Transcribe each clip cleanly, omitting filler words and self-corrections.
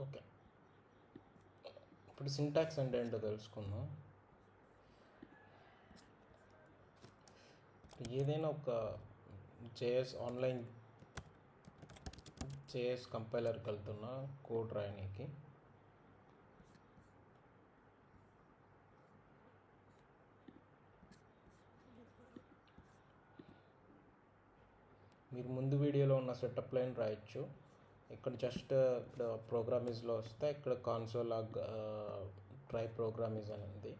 Okay, ఇప్పుడు syntax అంటే ఏంటో తెలుసుకుందాం. ఏదైనా ఒక ఆన్లైన్ జేఎస్ కంపైలర్కి వెళ్తున్నా కోడ్ రాయడానికి, మీరు ముందు వీడియోలో ఉన్న సెటప్ లైన్ రాయొచ్చు. ఇక్కడ జస్ట్ ఇక్కడ ప్రోగ్రామిజ్లో వస్తే ఇక్కడ కాన్సోల్ లాగ్ ట్రై ప్రోగ్రామిజ్ అని ఉంది.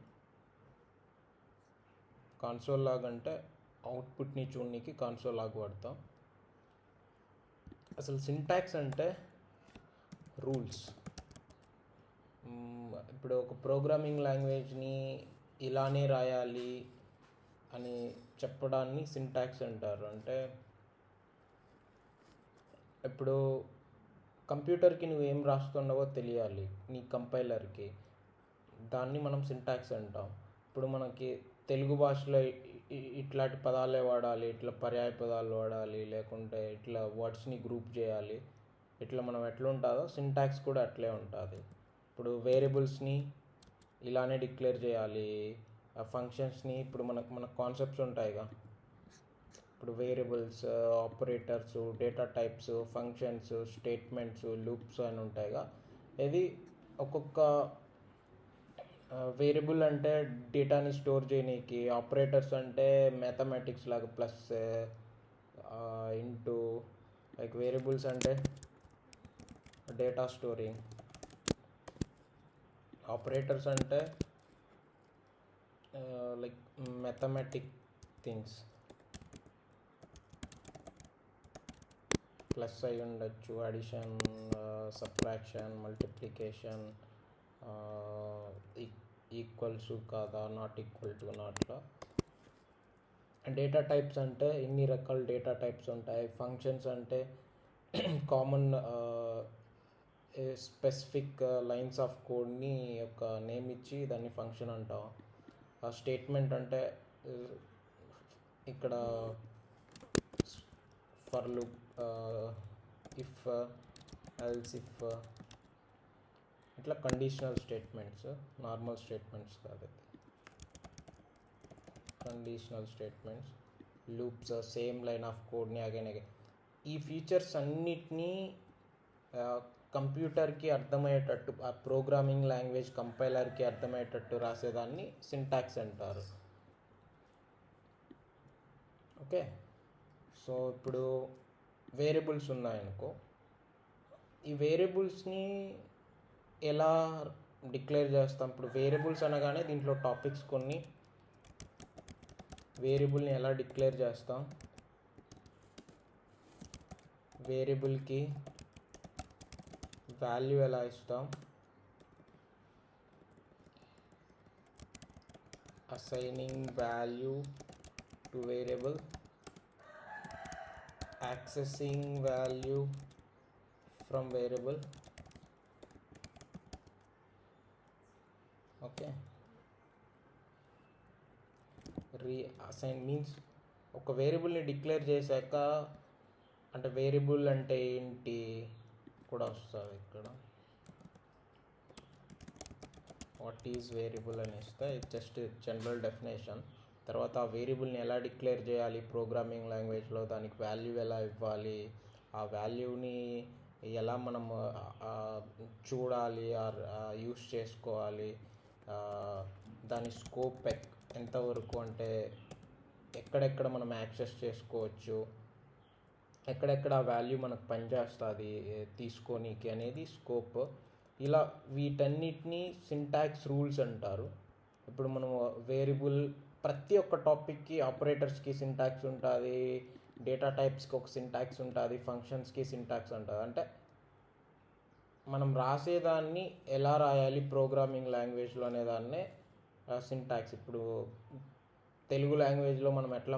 కాన్సోల్ లాగ్ అంటే అవుట్పుట్ని చూడడానికి కాన్సోల్ లాగ్ వాడతాం. అసలు సింటాక్స్ అంటే రూల్స్. ఇప్పుడు ఒక ప్రోగ్రామింగ్ లాంగ్వేజ్ని ఇలానే రాయాలి అని చెప్పడాన్ని సింటాక్స్ అంటారు. అంటే ఇప్పుడు కంప్యూటర్కి నువ్వేం రాస్తున్నావో తెలియాలి నీ కంపైలర్కి, దాన్ని మనం సింటాక్స్ అంటాం. ఇప్పుడు మనకి తెలుగు భాషలో ఇట్లాంటి పదాలే వాడాలి, ఇట్లా పర్యాయ పదాలు వాడాలి, లేకుంటే ఇట్లా వర్డ్స్ని గ్రూప్ చేయాలి, ఇట్లా మనం ఎట్లా ఉంటుందో సింటాక్స్ కూడా అట్లే ఉంటుంది. ఇప్పుడు వేరియబుల్స్ని ఇలానే డిక్లేర్ చేయాలి, ఆ ఫంక్షన్స్ని ఇప్పుడు మన కాన్సెప్ట్స్ ఉంటాయిగా, ఇప్పుడు variables, operators, data types, functions, statements, loops అని ఉంటాయిగా. ఇది ఒక్కొక్క వేరియబుల్ అంటే డేటాని స్టోర్ చేయనీకి, ఆపరేటర్స్ అంటే మ్యాథమెటిక్స్ లాగా ప్లస్ ఇంటూ, లైక్ వేరియబుల్స్ అంటే డేటా స్టోరింగ్, ఆపరేటర్స్ అంటే లైక్ మ్యాథమెటిక్ థింగ్స్, ప్లస్ అయి ఉండొచ్చు, అడిషన్, సబ్ట్రాక్షన్, మల్టిప్లికేషన్, ఈక్వల్స్ కాదా, నాట్ ఈక్వల్ టు నాట్లో. డేటా టైప్స్ అంటే ఎన్ని రకాల డేటా టైప్స్ ఉంటాయి. ఫంక్షన్స్ అంటే కామన్ స్పెసిఫిక్ లైన్స్ ఆఫ్ కోడ్ని ఒక నేమ్ ఇచ్చి దాన్ని ఫంక్షన్ అంటాం. స్టేట్మెంట్ అంటే ఇక్కడ for loop, if, else if, ఇట్లా కండిషనల్ స్టేట్మెంట్స్, నార్మల్ స్టేట్మెంట్స్ కాదు, conditional statements. Loops, same line of కోడ్ని అగైన్ ఈ ఫీచర్స్ అన్నిటినీ కంప్యూటర్కి అర్థమయ్యేటట్టు, ఆ ప్రోగ్రామింగ్ లాంగ్వేజ్ కంపైలర్కి అర్థమయ్యేటట్టు రాసేదాన్ని సింటాక్స్ అంటారు. ఓకే, సో ఇప్పుడు వేరియబుల్స్ ఉన్నాయనుకో, ఈ వేరియబుల్స్ని ఎలా డిక్లేర్ చేస్తాం? ఇప్పుడు వేరియబుల్స్ అనగానే దీంట్లో టాపిక్స్ కొన్ని. వేరియబుల్ని ఎలా డిక్లేర్ చేస్తాం? వేరియబుల్కి వాల్యూ ఎలా ఇస్తాం? Assigning value to variable, accessing value from variable. Okay, reassign means ఒక వేరియబుల్ని డిక్లేర్ చేశాక, అంటే వేరియబుల్ అంటే ఏంటి కూడా వస్తుంది ఇక్కడ. వాట్ ఈజ్ వేరియబుల్ అని ఇస్తే జస్ట్ జనరల్ డెఫినేషన్. తర్వాత ఆ వేరియబుల్ని ఎలా డిక్లేర్ చేయాలి ప్రోగ్రామింగ్ లాంగ్వేజ్లో, దానికి వాల్యూ ఎలా ఇవ్వాలి, ఆ వాల్యూని ఎలా మనం చూడాలి, యూస్ చేసుకోవాలి, దాని స్కోప్ ఎంతవరకు, అంటే ఎక్కడెక్కడ మనం యాక్సెస్ చేసుకోవచ్చు, ఎక్కడెక్కడ ఆ వాల్యూ మనకు పనిచేస్తుంది తీసుకోనీకి అనేది స్కోప్. ఇలా వీటన్నిటినీ సింటాక్స్ రూల్స్ అంటారు. ఇప్పుడు మనం వేరియబుల్ ప్రతి ఒక్క టాపిక్కి ఆపరేటర్స్కి సింటాక్స్ ఉంటుంది, డేటా టైప్స్కి ఒక సింటాక్స్ ఉంటుంది, ఫంక్షన్స్కి సింటాక్స్ ఉంటుంది. అంటే మనం రాసేదాన్ని ఎలా రాయాలి ప్రోగ్రామింగ్ లాంగ్వేజ్లో అనేదాన్నే సింటాక్స్. ఇప్పుడు తెలుగు లాంగ్వేజ్లో మనం ఎట్లా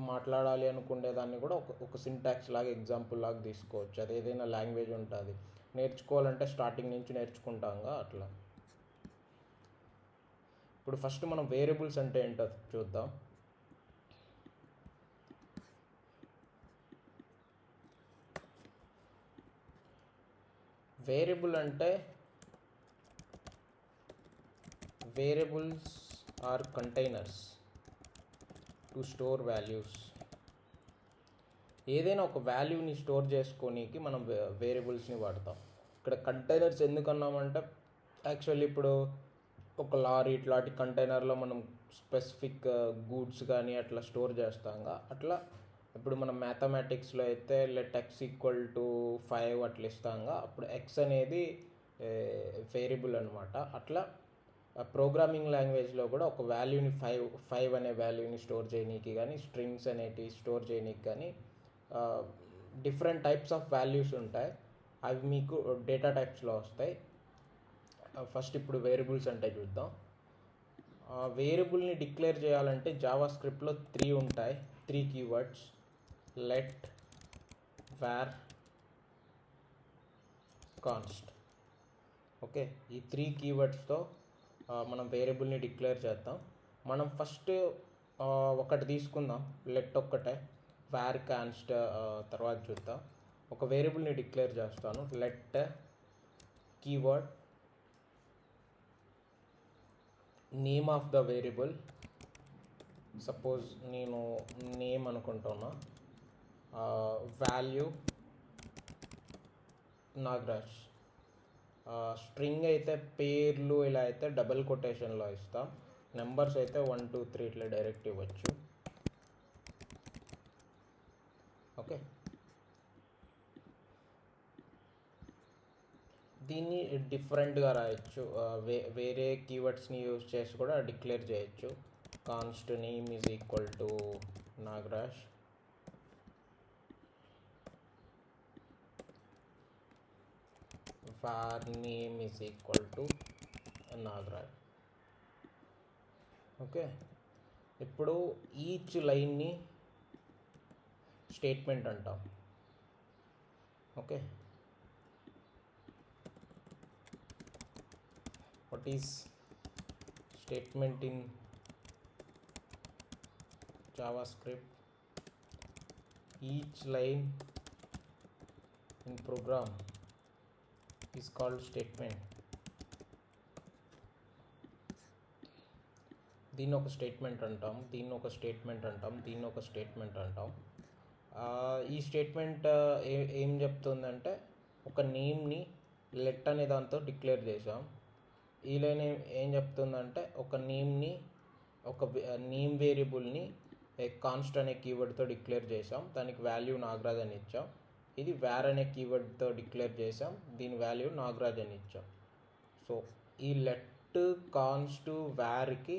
మాట్లాడాలి అనుకునే దాన్ని కూడా ఒక సింటాక్స్ లాగా, ఎగ్జాంపుల్ లాగా తీసుకోవచ్చు. అది ఏదైనా లాంగ్వేజ్ ఉంటుంది, నేర్చుకోవాలంటే స్టార్టింగ్ నుంచి నేర్చుకుంటాంగా అట్లా. ఇప్పుడు ఫస్ట్ మనం వేరియబుల్స్ అంటే ఏంటో చూద్దాం. వేరియబుల్ అంటే variables are containers to store values. ఏదైనా ఒక వాల్యూని స్టోర్ చేసుకోనికి మనం వేరియబుల్స్ని వాడతాం. ఇక్కడ కంటైనర్స్ ఎందుకన్నామంటే యాక్చువల్లీ ఇప్పుడు ఒక లారీ ఇట్లాంటి కంటైనర్లో మనం స్పెసిఫిక్ గూడ్స్ కానీ అట్లా స్టోర్ చేస్తాంగా, అట్లా ఇప్పుడు మనం మ్యాథమెటిక్స్లో అయితే లెట్ ఎక్స్ ఈక్వల్ టు 5 అట్లా ఇస్తాంగా, అప్పుడు ఎక్స్ అనేది వేరియబుల్ అనమాట. అట్లా ప్రోగ్రామింగ్ లాంగ్వేజ్లో కూడా ఒక వాల్యూని ఫైవ్ అనే వాల్యూని స్టోర్ చేయనీకి కానీ, స్ట్రింగ్స్ అనేటివి స్టోర్ చేయనీకి కానీ డిఫరెంట్ టైప్స్ ఆఫ్ వాల్యూస్ ఉంటాయి. అవి మీకు డేటా టైప్స్లో వస్తాయి. ఫస్ట్ ఇప్పుడు వేరియబుల్స్ అంటే చూద్దాం. వేరియబుల్ని డిక్లేర్ చేయాలంటే జావా స్క్రిప్ట్లో 3 ఉంటాయి, 3 keywords: let, var, const. Okay, ఈ 3 కీవర్డ్స్తో మనం వేరియబుల్ని డిక్లేర్ చేద్దాం. మనం ఫస్ట్ ఒకటి తీసుకుందాం, లెట్ ఒక్కటే, var, కాన్స్ట్ తర్వాత చూద్దాం. ఒక వేరియబుల్ని డిక్లేర్ చేస్తాను, let keyword name of the variable, suppose నేను నేమ్ అనుకుంటున్నా, వాల్యూ నాగరాజ్. స్ట్రింగ్ అయితే పేర్లు ఇలా అయితే డబుల్ కొటేషన్లో ఇస్తాం, నెంబర్స్ అయితే 1 2 3 ఇట్లా డైరెక్ట్ ఇవ్వచ్చు. ఓకే, దీన్ని డిఫరెంట్గా రాయొచ్చు, వేరే కీవర్డ్స్ని యూజ్ చేసి కూడా డిక్లేర్ చేయొచ్చు. Const name is equal to Nagaraj, var name is equal to Nagaraj. Okay, ఇప్పుడు ఈచ్ లైన్ని స్టేట్మెంట్ అంటాం. Okay, what is statement in JavaScript? Each line in program is called statement. దీన్ని ఒక స్టేట్మెంట్ అంటాం, దీన్ని ఒక స్టేట్మెంట్ అంటాం, దీన్ని ఒక స్టేట్మెంట్ అంటాం. ఈ స్టేట్మెంట్ ఏం చెప్తుందంటే ఒక నేమ్ని లెట్ అనే దాంతో డిక్లేర్ చేసాం. ఈ లైన్ ఏం చెప్తుందంటే ఒక నేమ్ని, ఒక నేమ్ వేరియబుల్ని కాన్స్ట్ అనే కీవర్డ్తో డిక్లేర్ చేసాం, దానికి వాల్యూ నాగరాజ్ అని ఇచ్చాం. ఇది var అనే కీవర్డ్తో డిక్లేర్ చేసాం, దీని వాల్యూ నాగరాజ్ అని ఇచ్చాం. సో ఈ లెట్, కాన్స్ట్, varకి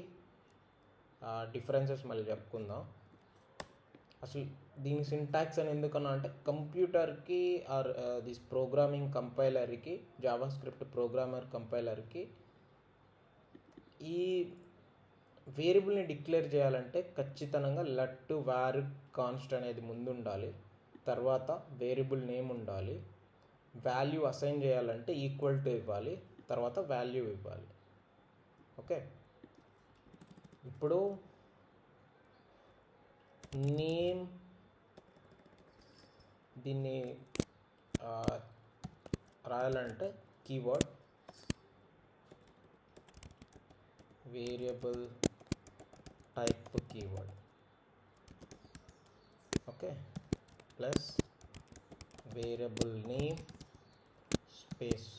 డిఫరెన్సెస్ మళ్ళీ చెప్పుకుందాం. అసలు దీని సింటాక్స్ అని ఎందుకన్నా అంటే కంప్యూటర్కి ఆర్ దిస్ ప్రోగ్రామింగ్ కంపైలర్కి, జావా స్క్రిప్ట్ ప్రోగ్రామర్ కంపైలర్కి ఈ వేరియబుల్ని డిక్లేర్ చేయాలంటే ఖచ్చితంగా లెట్, var, కాన్స్ట్ అనేది ముందు ఉండాలి, తర్వాత వేరియబుల్ నేమ్ ఉండాలి, వాల్యూ అసైన్ చేయాలంటే ఈక్వల్ టు ఇవ్వాలి, తర్వాత వాల్యూ ఇవ్వాలి. ఓకే, ఇప్పుడు నేమ్ దీన్ని రాయాలంటే keyword variable type keyword. Okay, plus variable name space,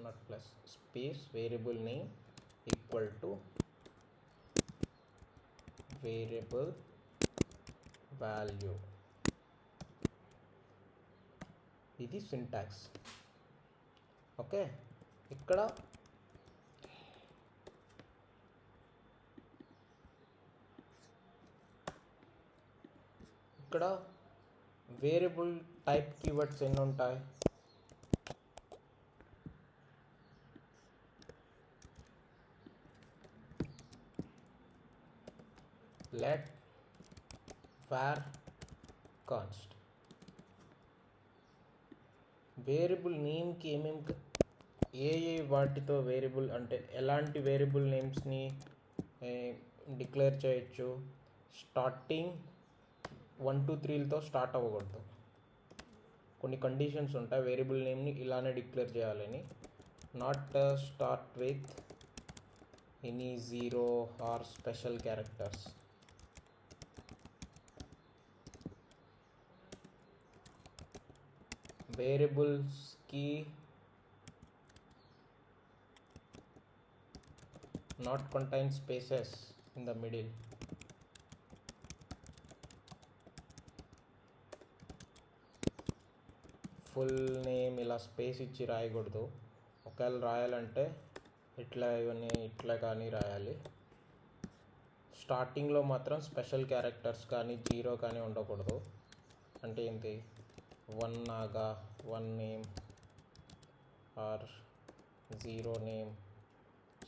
not plus, space variable name equal to variable value. ఇది సింటాక్స్. ఓకే, ఇక్కడ వేరియబుల్ టైప్ కీవర్డ్స్ ఎన్ని ఉంటాయి? Let, var, const. వేరియబుల్ నేమ్కి ఏ వాటితో వేరియబుల్ అంటే ఎలాంటి వేరియబుల్ నేమ్స్ని డిక్లేర్ చేయొచ్చు? స్టార్టింగ్ 1 2 3లతో స్టార్ట్ అవ్వకూడదు, కొన్ని కండిషన్స్ ఉంటాయి వేరియబుల్ నేమ్ని ఇలానే డిక్లేర్ చేయాలని. Not start with any 0 or special characters. వేరియబుల్స్కి not contain spaces in the middle. Full name ఇలా స్పేస్ ఇచ్చి రాయకూడదు. ఒకవేళ రాయాలంటే ఇట్లా కానీ రాయాలి. స్టార్టింగ్లో మాత్రం స్పెషల్ క్యారెక్టర్స్ కానీ 0 కానీ ఉండకూడదు. అంటే ఏంటి, 1 నాగా 1 name or 0 name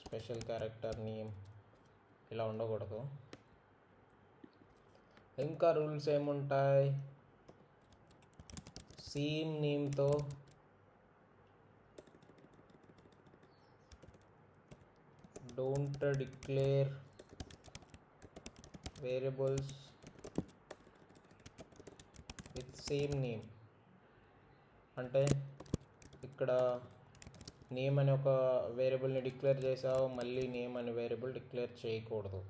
special character name ఇలా ఉండకూడదు. ఇంకా రూల్స్ ఏముంటాయి, సేమ్ నేమ్తో don't declare variables with same name. అంటే ఇక్కడ నేమ్ అని ఒక వేరియబుల్ని డిక్లేర్ చేసావు, మళ్ళీ నేమ్ అనే వేరియబుల్ డిక్లేర్ చేయకూడదు.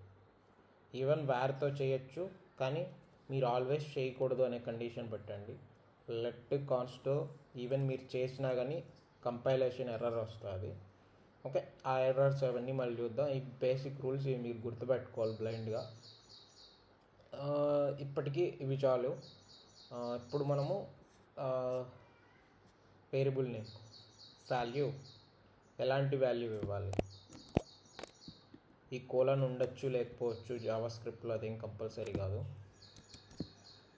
ఈవెన్ వేర్తో చేయొచ్చు, కానీ మీరు ఆల్వేస్ చేయకూడదు అనే కండిషన్ పెట్టండి. లెట్ కాన్స్ట్ ఈవెన్ మీరు చేసినా కానీ కంపైలేషన్ ఎర్రర్ వస్తుంది. ఓకే, ఆ ఎర్రర్స్ అవన్నీ మళ్ళీ చూద్దాం. ఈ బేసిక్ రూల్స్ ఇవి మీరు గుర్తుపెట్టుకోవాలి బ్లైండ్గా. ఇప్పటికీ ఇవి చాలు. ఇప్పుడు మనము వేరియబుల్ నేమ్ వాల్యూ ఎలాంటి వాల్యూ ఇవ్వాలి. ఈ కోలన్ ఉండొచ్చు లేకపోవచ్చు జావా స్క్రిప్ట్లో, అదేం కంపల్సరీ కాదు.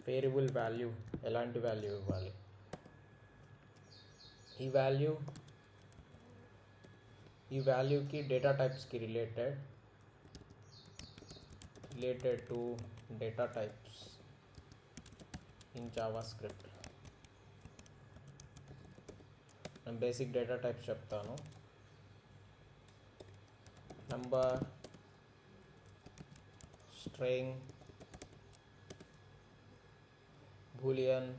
వేరియబుల్ వాల్యూ ఎలాంటి వాల్యూ ఇవ్వాలి. ఈ వాల్యూకి డేటా టైప్స్కి related to data types in JavaScript. నేను బేసిక్ డేటా టైప్స్ చెప్తాను. Number, string, boolean,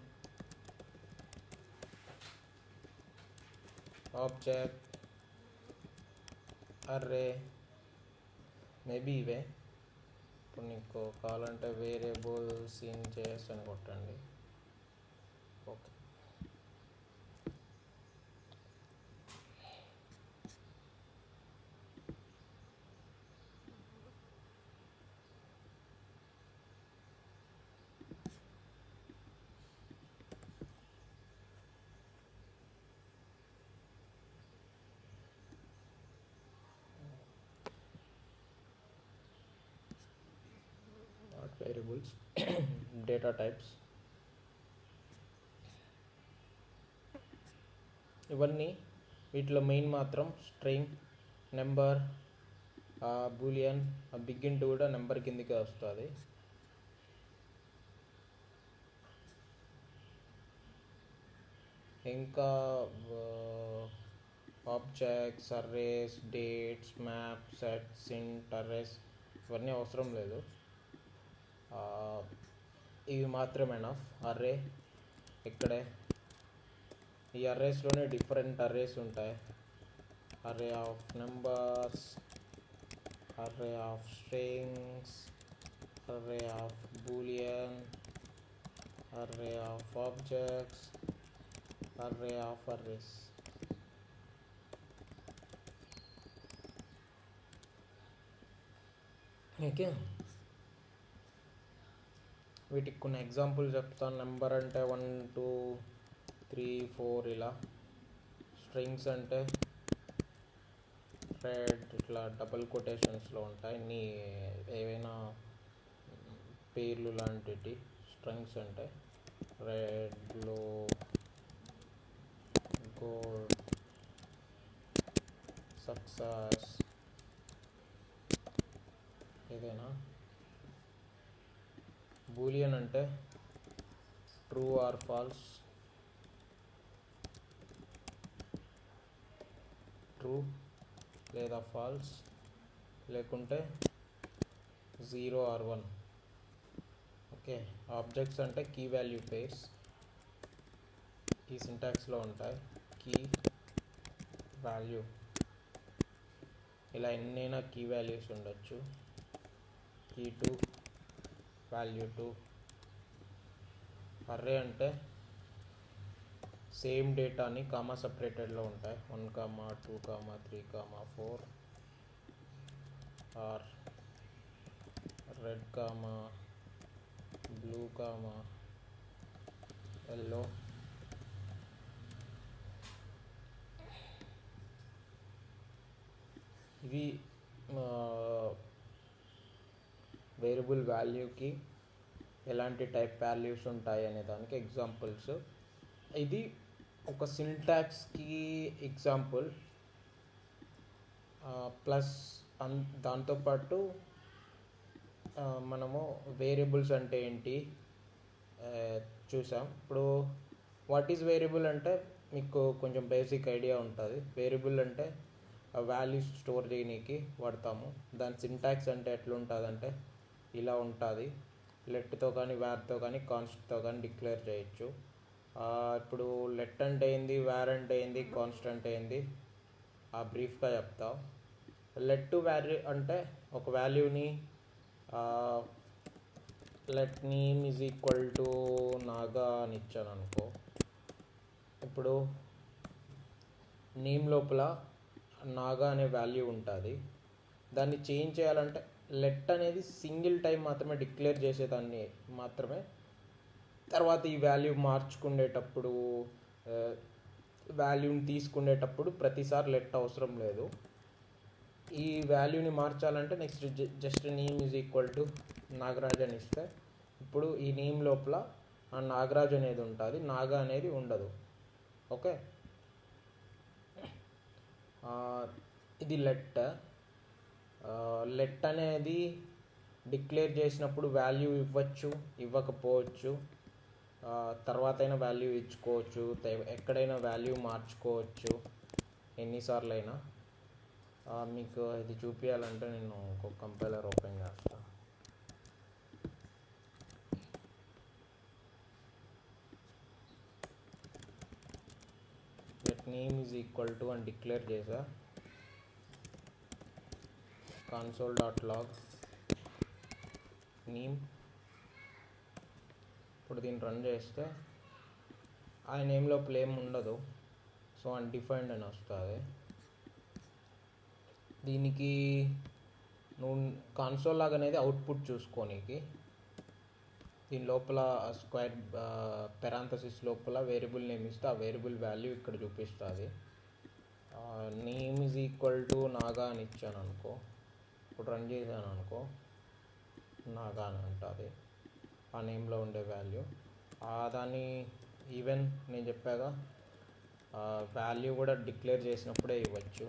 object, array, maybe ఇవే. ఇప్పుడు నీకు కావాలంటే వేరియబుల్స్ ఇన్ జేఎస్ అని కొట్టండి. ఓకే, వేరియబుల్స్ డేటా టైప్స్ ఇవన్నీ. వీటిలో మెయిన్ మాత్రం స్ట్రింగ్, నెంబర్, బూలియన్, బిగిన్ కూడా నెంబర్ కిందకే వస్తుంది. ఇంకా objects, arrays, dates, map, sets, ఇంట్, అర్రేస్ ఇవన్నీ అవసరం లేదు. ఇవి మాత్రమేనా అర్రే. ఇక్కడే ఈ అర్రేస్లోనే డిఫరెంట్ అర్రేస్ ఉంటాయి. Array of numbers, array of strings, array of Boolean, array of objects, array of arrays. Okay, వీటికి కొన్ని ఎగ్జాంపుల్ చెప్తాను. నెంబర్ అంటే 1 2 3 4 ఇలా. స్ట్రింగ్స్ అంటే రెడ్ ఇట్లా డబుల్ కొటేషన్స్లో ఉంటాయి, నీ ఏవైనా పేర్లు లాంటివి. స్ట్రింగ్స్ అంటే రెడ్, బ్లూ, గోల్డ్, సక్సెస్ ఏదైనా. బూలియన్ అంటే ట్రూ ఆర్ ఫాల్స్, ట్రూ లేదా ఫాల్స్, లేకుంటే 0 ఆర్ 1. ఓకే, ఆబ్జెక్ట్స్ అంటే కీ వాల్యూ పేర్స్. ఈ సింటాక్స్లో ఉంటాయి. కీ వాల్యూ, ఇలా ఎన్నైనా కీ వాల్యూస్ ఉండొచ్చు. Key two, value two. Array అంటే సేమ్ డేటాని కామా సపరేటెడ్లో ఉంటాయి. 1, 2, 3, 4 or red comma blue comma yellow. ఇవి వేరియబుల్ వాల్యూకి ఎలాంటి టైప్ వాల్యూస్ ఉంటాయి అనే దానికి ఎగ్జాంపుల్స్. ఇది ఒక సింటాక్స్కి ఎగ్జాంపుల్, ప్లస్ దాంతోపాటు మనము వేరియబుల్స్ అంటే ఏంటి చూసాం. ఇప్పుడు వాట్ ఈజ్ వేరియబుల్ అంటే మీకు కొంచెం బేసిక్ ఐడియా ఉంటుంది. వేరియబుల్ అంటే వాల్యూస్ స్టోర్ చేయడానికి వాడతాము. దాని సింటాక్స్ అంటే ఎట్లుంటుందంటే ఇలా ఉంటుంది. లెట్తో కానీ వ్యార్తో కానీ కాన్స్ట్తో కానీ డిక్లేర్ చేయొచ్చు. ఇప్పుడు లెట్ అంటే ఏంది, వ్యార్ అంటే ఏంది, కాన్స్టెంట్ ఏంది బ్రీఫ్గా చెప్తా. లెట్ టు వాల్యూ అంటే ఒక వాల్యూని let name is equal to Naga అని ఇచ్చాను అనుకో. ఇప్పుడు నేమ్ లోపల నాగా అనే వాల్యూ ఉంటుంది. దాన్ని చేంజ్ చేయాలంటే లెట్ అనేది సింగిల్ టైం మాత్రమే డిక్లేర్ చేసేదాన్ని మాత్రమే. తర్వాత ఈ వాల్యూ మార్చుకునేటప్పుడు, వాల్యూని తీసుకునేటప్పుడు ప్రతిసారి లెట్ అవసరం లేదు. ఈ వాల్యూని మార్చాలంటే next just name is equal to Nagaraj అని ఇస్తే ఇప్పుడు ఈ నేమ్ లోపల నాగరాజ్ అనేది ఉంటుంది, నాగా అనేది ఉండదు. ఓకే, ఇది లెట్. లెట్ అనేది డిక్లేర్ చేసినప్పుడు వాల్యూ ఇవ్వచ్చు, ఇవ్వకపోవచ్చు. తర్వాత అయినా వాల్యూ ఇచ్చుకోవచ్చు, ఎక్కడైనా వాల్యూ మార్చుకోవచ్చు ఎన్నిసార్లు అయినా. మీకు ఇది చూపించాలంటే నేను ఒక కంపైలర్ ఓపెన్ చేస్తాను. Let name is equal to అని డిక్లేర్ చేసా. console.log name. ఇప్పుడు దీన్ని రన్ చేస్తే ఆ నేమ్ లోపల ఏం ఉండదు, సో అన్డిఫైన్డ్ అని వస్తుంది. దీనికి నువ్వు కన్సోల్ లాగా అనేది అవుట్పుట్ చూసుకోనికి దీని లోపల స్క్వేర్ పెరాంథసిస్ లోపల వేరియబుల్ నేమ్ ఇస్తే ఆ వేరియబుల్ వాల్యూ ఇక్కడ చూపిస్తుంది. Name is equal to Naga అని ఇచ్చాను అనుకో. ఇప్పుడు రన్ చేశాను అనుకో, నాగా అని ఉంటుంది ఆ నేమ్లో ఉండే వాల్యూ. దాన్ని ఈవెన్ నేను చెప్పాగా వాల్యూ కూడా డిక్లేర్ చేసినప్పుడే ఇవ్వచ్చు.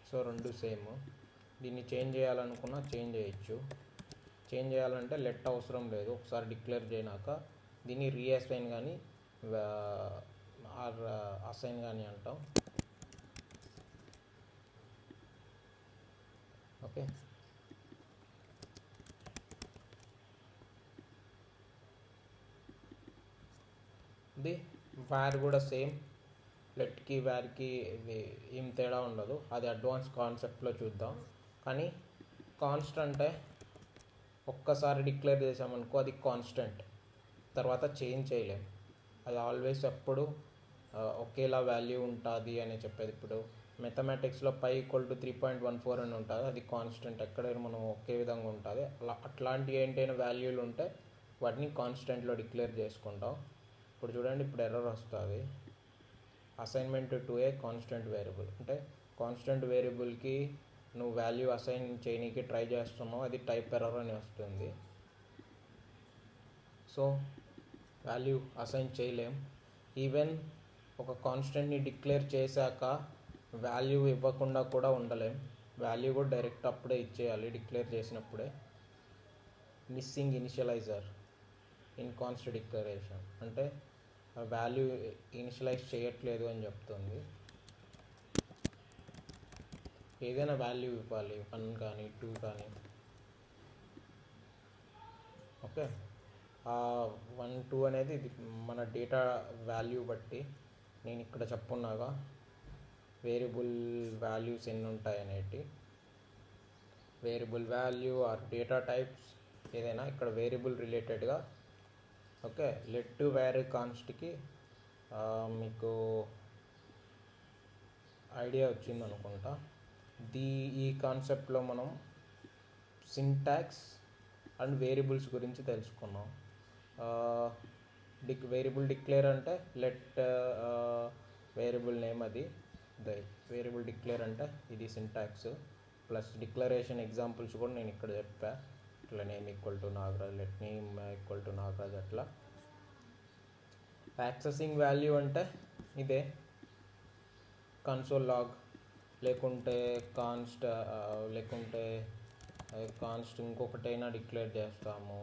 సో రెండు సేమ్. దీన్ని చేంజ్ చేయాలనుకున్నా చేంజ్ చేయొచ్చు. చేంజ్ చేయాలంటే లెట్ అవసరం లేదు, ఒకసారి డిక్లేర్ చేయనాక దీన్ని రీఅసైన్ కానీ అసైన్ కానీ అంటాం. ఓకే, ఇది వార్ కూడా సేమ్. లెట్కి వార్కి ఏం తేడా ఉండదు, అది అడ్వాన్స్ కాన్సెప్ట్లో చూద్దాం. కానీ కాన్స్టెంట్ అంటే ఒక్కసారి డిక్లేర్ చేసామనుకో అది కాన్స్టెంట్, తర్వాత చేంజ్ చేయలేం. అది ఆల్వేస్ ఎప్పుడు ఒకేలా వాల్యూ ఉంటుంది అని చెప్పేది. ఇప్పుడు మెథమెటిక్స్లో పై ఈక్వల్ టు 3.14 అని ఉంటుంది, అది కాన్స్టెంట్, ఎక్కడైనా మనం ఒకే విధంగా ఉంటుంది. అట్లాంటి ఏంటైనా వాల్యూలు ఉంటే వాటిని కాన్స్టెంట్లో డిక్లేర్ చేసుకుంటాం. ఇప్పుడు చూడండి, ఇప్పుడు ఎర్రర్ వస్తుంది. Assignment to a constant variable అంటే కాన్స్టెంట్ వేరియబుల్కి నువ్వు వాల్యూ అసైన్ చేయడానికి ట్రై చేస్తున్నావు, అది టైప్ ఎర్రర్ అని వస్తుంది. సో వాల్యూ అసైన్ చేయలేం. ఈవెన్ ఒక కాన్స్టెంట్ని డిక్లేర్ చేశాక వాల్యూ ఇవ్వకుండా కూడా ఉండలేం. వాల్యూ కూడా డైరెక్ట్ అప్పుడే ఇచ్చేయాలి డిక్లేర్ చేసినప్పుడే. మిస్సింగ్ ఇనిషియలైజర్ ఇన్ కాన్స్ట్ డిక్లరేషన్ అంటే వాల్యూ ఇనిషియలైజ్ చేయట్లేదు అని చెప్తుంది. ఏదైనా వాల్యూ ఇవ్వాలి, 1 కానీ 2 కానీ. ఓకే, 1 2 అనేది ఇది మన డేటా వాల్యూ బట్టి నేను ఇక్కడ చెప్పున్నాగా వేరియబుల్ వాల్యూస్ ఎన్ని ఉంటాయి అనేటి. Variable value or data types ఏదైనా ఇక్కడ వేరియబుల్ రిలేటెడ్గా. ఓకే, లెట్ టు వేరీ కాన్స్ట్కి మీకు ఐడియా వచ్చింది అనుకుంటా. ఈ కాన్సెప్ట్లో మనం సింటాక్స్ అండ్ వేరియబుల్స్ గురించి తెలుసుకున్నాం. వేరియబుల్ డిక్లేర్ అంటే లెట్ వేరియబుల్ నేమ్, అది వేరియబుల్ డిక్లేర్ అంటే ఇది సింటాక్స్. ప్లస్ డిక్లరేషన్ ఎగ్జాంపుల్స్ కూడా నేను ఇక్కడ చెప్పా. ఇట్లా name equal to Nagaraj, let name equal to Nagaraj అట్లా. యాక్సెసింగ్ వాల్యూ అంటే ఇదే కన్సోల్ లాగ్, లేకుంటే కాన్స్ట్ ఇంకొకటైనా డిక్లేర్ చేస్తాము.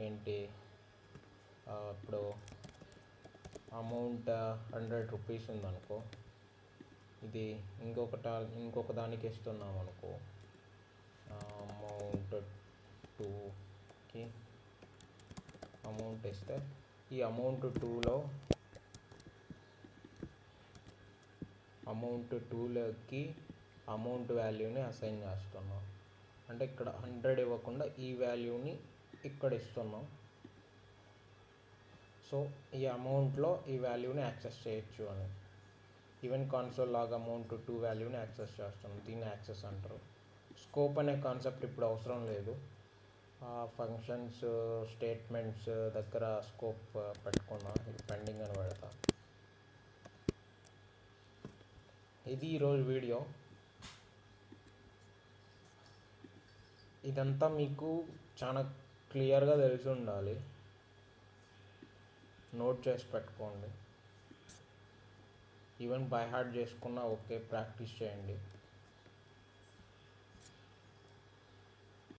ఏంటి ఇప్పుడు అమౌంట్ 100 రూపీస్ ఉందనుకో, ఇది ఇంకొక దానికి ఇస్తున్నాం అనుకో, అమౌంట్ 2కి అమౌంట్ ఇస్తే ఈ అమౌంట్ 2లోకి అమౌంట్ వాల్యూని అసైన్ చేస్తున్నాం. అంటే ఇక్కడ 100 ఇవ్వకుండా ఈ వాల్యూని ఇక్కడ ఇస్తున్నాం. సో ఈ అమౌంట్లో ఈ వాల్యూని యాక్సెస్ చేయొచ్చు అని. ఈవెన్ కన్సోల్ లాగ్ అమౌంట్ 2 వాల్యూని యాక్సెస్ చేస్తున్నాం, దీన్ని యాక్సెస్ అంటారు. స్కోప్ అనే కాన్సెప్ట్ ఇప్పుడు అవసరం లేదు. ఫంక్షన్స్ స్టేట్మెంట్స్ దగ్గర స్కోప్ పెట్టుకున్నా, ఇది పెండింగ్ అని పెడతా. ఇది ఈరోజు వీడియో. ఇదంతా మీకు చాలా క్లియర్గా తెలిసి ఉండాలి. నోట్ చేసి పెట్టుకోండి. ఈవెన్ బై హార్ట్ చేసుకున్నా ఓకే, ప్రాక్టీస్ చేయండి.